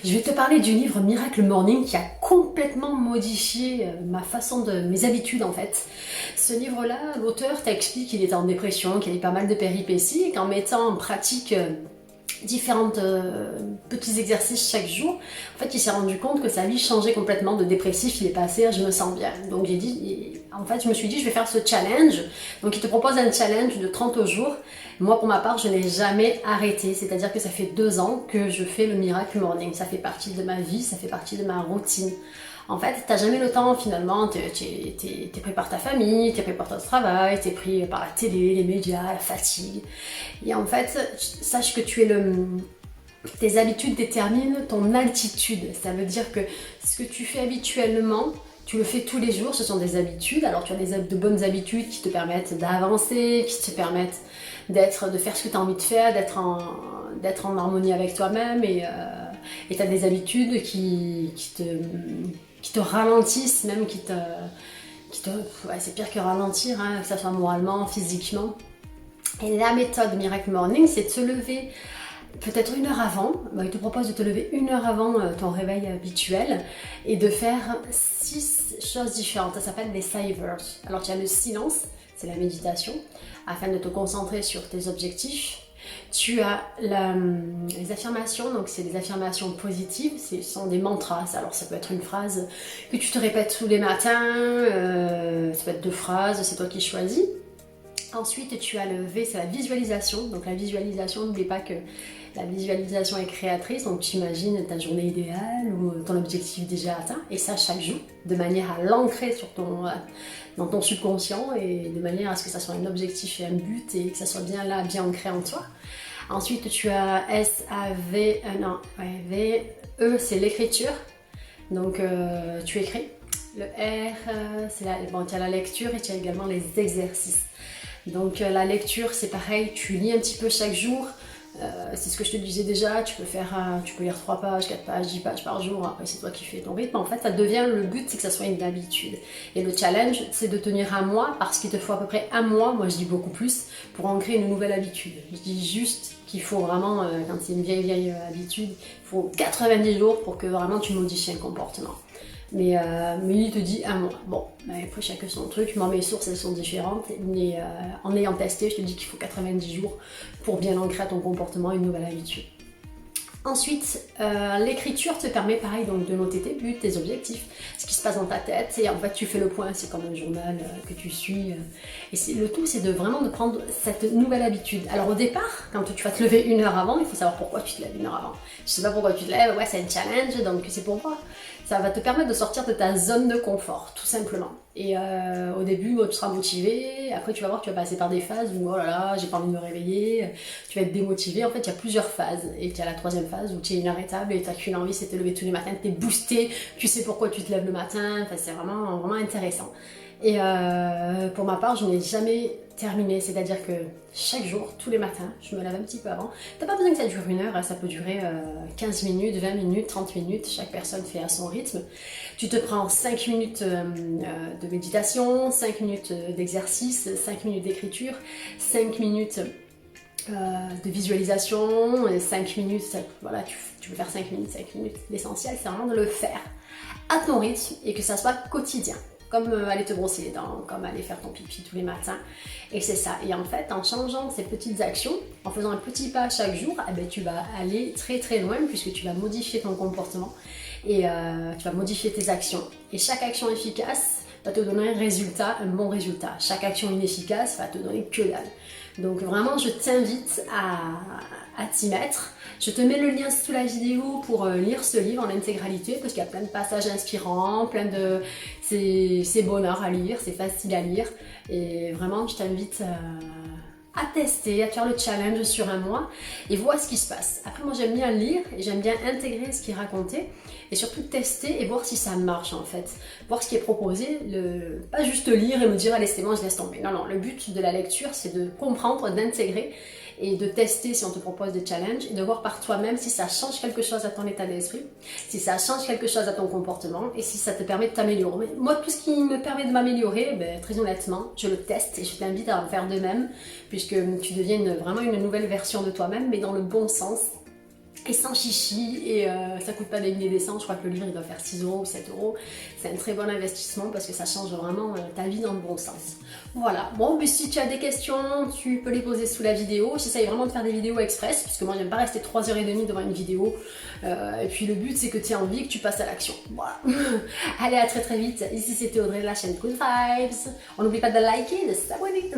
Je vais te parler du livre Miracle Morning qui a complètement modifié ma façon de mes habitudes en fait. Ce livre-là, l'auteur t'explique qu'il était en dépression, qu'il y avait pas mal de péripéties et qu'en mettant en pratique différents petits exercices chaque jour, en fait il s'est rendu compte que sa vie changeait complètement. De dépressif il est passé à je me sens bien. Donc en fait je me suis dit je vais faire ce challenge. Donc il te propose un challenge de 30 jours. Moi pour ma part je n'ai jamais arrêté, c'est-à-dire que ça fait 2 ans que je fais le Miracle Morning. Ça fait partie de ma vie, ça fait partie de ma routine. En fait, t'as jamais le temps finalement, t'es pris par ta famille, t'es pris par ton travail, t'es pris par la télé, les médias, la fatigue. Et en fait, sache que tes habitudes déterminent ton altitude. Ça veut dire que ce que tu fais habituellement, tu le fais tous les jours, ce sont des habitudes. Alors tu as de bonnes habitudes qui te permettent d'avancer, qui te permettent de faire ce que tu as envie de faire, d'être en harmonie avec toi-même et tu as des habitudes qui te ralentissent, même ouais, c'est pire que ralentir, hein, que ça soit moralement, physiquement. Et la méthode Miracle Morning, c'est de se lever peut-être 1 heure avant. Il te propose de te lever 1 heure avant ton réveil habituel et de faire 6 choses différentes. Ça s'appelle des savers. Alors tu as le silence, c'est la méditation, afin de te concentrer sur tes objectifs. Tu as les affirmations, donc c'est des affirmations positives, ce sont des mantras. Alors ça peut être une phrase que tu te répètes tous les matins, ça peut être 2 phrases, c'est toi qui choisis. Ensuite, tu as le V, c'est la visualisation. Donc la visualisation, n'oublie pas que la visualisation est créatrice. Donc tu imagines ta journée idéale ou ton objectif déjà atteint. Et ça chaque jour, de manière à l'ancrer dans ton subconscient et de manière à ce que ça soit un objectif et un but et que ça soit bien là, bien ancré en toi. Ensuite, tu as V, E, c'est l'écriture. Donc tu écris. Le R, tu as la lecture et tu as également les exercices. Donc la lecture, c'est pareil, tu lis un petit peu chaque jour. C'est ce que je te disais déjà, tu peux lire 3 pages, 4 pages, 10 pages par jour. Après, c'est toi qui fais ton rythme. En fait, le but, c'est que ça soit une habitude. Et le challenge, c'est de tenir 1 mois, parce qu'il te faut à peu près 1 mois, moi je dis beaucoup plus, pour ancrer une nouvelle habitude. Je dis juste qu'il faut vraiment, quand c'est une vieille habitude, il faut 90 jours pour que vraiment tu modifies un comportement. Mais il te dit 1 mois. Bon, après chacun son truc. Moi mes sources elles sont différentes, mais en ayant testé, je te dis qu'il faut 90 jours pour bien ancrer à ton comportement une nouvelle habitude. Ensuite, l'écriture te permet pareil donc de noter tes buts, tes objectifs, ce qui se passe dans ta tête, et en fait tu fais le point, c'est comme un journal que tu suis. Et le tout c'est de prendre cette nouvelle habitude. Alors au départ, quand tu vas te lever 1 heure avant, il faut savoir pourquoi tu te lèves 1 heure avant. Je sais pas pourquoi tu te lèves, ouais c'est un challenge, donc c'est pour moi. Ça va te permettre de sortir de ta zone de confort, tout simplement. Et au début, tu seras motivé, après tu vas voir que tu vas passer par des phases où oh là là, j'ai pas envie de me réveiller, tu vas être démotivé. En fait, il y a plusieurs phases. Et tu as la 3e phase où tu es inarrêtable et tu n'as qu'une envie, c'est de te lever tous les matins, tu es boosté, tu sais pourquoi tu te lèves le matin, enfin, c'est vraiment intéressant. Et pour ma part, je n'ai jamais terminé, c'est-à-dire que chaque jour, tous les matins, je me lève un petit peu avant. T'as pas besoin que ça dure 1 heure, ça peut durer 15 minutes, 20 minutes, 30 minutes, chaque personne fait à son rythme. Tu te prends 5 minutes de méditation, 5 minutes d'exercice, 5 minutes d'écriture, 5 minutes de visualisation, 5 minutes, voilà, tu peux faire 5 minutes. L'essentiel, c'est vraiment de le faire à ton rythme et que ça soit quotidien. Comme aller te brosser les dents, comme aller faire ton pipi tous les matins. Et c'est ça. Et en fait, en changeant ces petites actions, en faisant un petit pas chaque jour, tu vas aller très très loin puisque tu vas modifier ton comportement et tu vas modifier tes actions. Et chaque action efficace va te donner un bon résultat. Chaque action inefficace va te donner que dalle. Donc vraiment, je t'invite à t'y mettre. Je te mets le lien sous la vidéo pour lire ce livre en intégralité parce qu'il y a plein de passages inspirants, c'est bonheur à lire, c'est facile à lire et vraiment je t'invite à tester, à faire le challenge sur 1 mois et voir ce qui se passe. Après moi j'aime bien lire et j'aime bien intégrer ce qui est raconté et surtout tester et voir si ça marche en fait, voir ce qui est proposé, pas juste lire et me dire allez c'est bon je laisse tomber. Non, le but de la lecture c'est de comprendre, d'intégrer et de tester si on te propose des challenges et de voir par toi-même si ça change quelque chose à ton état d'esprit, si ça change quelque chose à ton comportement et si ça te permet de t'améliorer. Moi, tout ce qui me permet de m'améliorer, très honnêtement, je le teste et je t'invite à en faire de même puisque tu deviens vraiment une nouvelle version de toi-même mais dans le bon sens. et sans chichi, et ça coûte pas des milliers des cents. Je crois que le livre il doit faire 6 euros ou 7 euros. C'est un très bon investissement parce que ça change vraiment ta vie dans le bon sens. Voilà, bon, mais si tu as des questions, tu peux les poser sous la vidéo. J'essaye vraiment de faire des vidéos express, parce que moi j'aime pas rester 3h30 devant une vidéo. Et puis le but c'est que tu aies envie, que tu passes à l'action. Voilà. Allez, à très très vite. Ici c'était Audrey de la chaîne Good Vibes. On n'oublie pas de liker, de s'abonner.